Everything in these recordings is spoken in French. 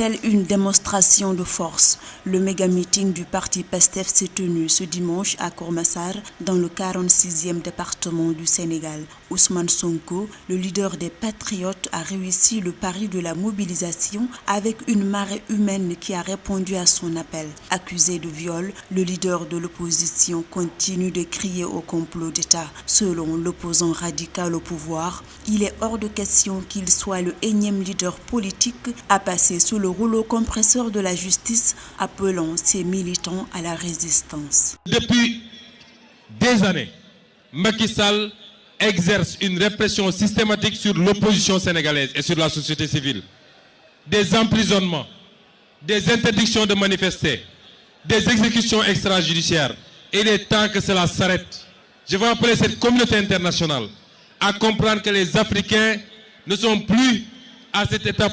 Telle une démonstration de force, le méga-meeting du parti PASTEF s'est tenu ce dimanche à Keur Massar, dans le 46e département du Sénégal. Ousmane Sonko, le leader des Patriotes, a réussi le pari de la mobilisation avec une marée humaine qui a répondu à son appel. Accusé de viol, le leader de l'opposition continue de crier au complot d'État. Selon l'opposant radical au pouvoir, il est hors de question qu'il soit le énième leader politique à passer sous le rouleau compresseur de la justice, appelant ses militants à la résistance. Depuis des années, Macky Sall exerce une répression systématique sur l'opposition sénégalaise et sur la société civile. Des emprisonnements, des interdictions de manifester, des exécutions extrajudiciaires. Il est temps que cela s'arrête. Je veux appeler cette communauté internationale à comprendre que les Africains ne sont plus à cette étape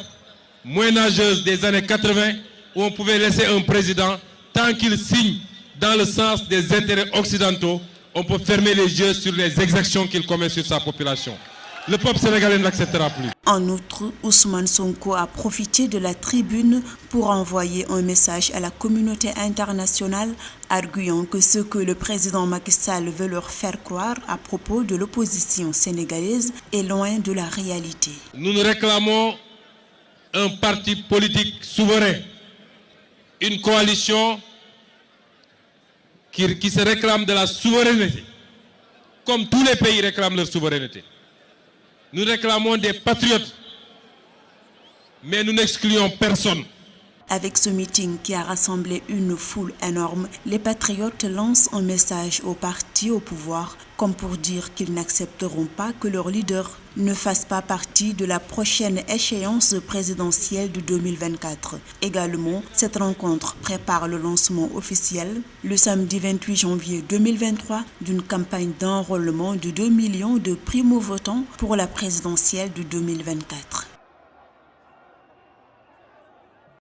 moyenâgeuse des années 80 où on pouvait laisser un président tant qu'il signe dans le sens des intérêts occidentaux. On peut fermer les yeux sur les exactions qu'il commet sur sa population. Le peuple sénégalais ne l'acceptera plus. En outre, Ousmane Sonko a profité de la tribune pour envoyer un message à la communauté internationale, arguant que ce que le président Macky Sall veut leur faire croire à propos de l'opposition sénégalaise est loin de la réalité. Nous nous réclamons un parti politique souverain, une coalition qui se réclame de la souveraineté, comme tous les pays réclament leur souveraineté. Nous réclamons des patriotes, mais nous n'excluons personne. Avec ce meeting qui a rassemblé une foule énorme, les patriotes lancent un message aux partis au pouvoir, comme pour dire qu'ils n'accepteront pas que leur leader ne fasse pas partie de la prochaine échéance présidentielle de 2024. Également, cette rencontre prépare le lancement officiel, le samedi 28 janvier 2023, d'une campagne d'enrôlement de 2 millions de primo-votants pour la présidentielle de 2024.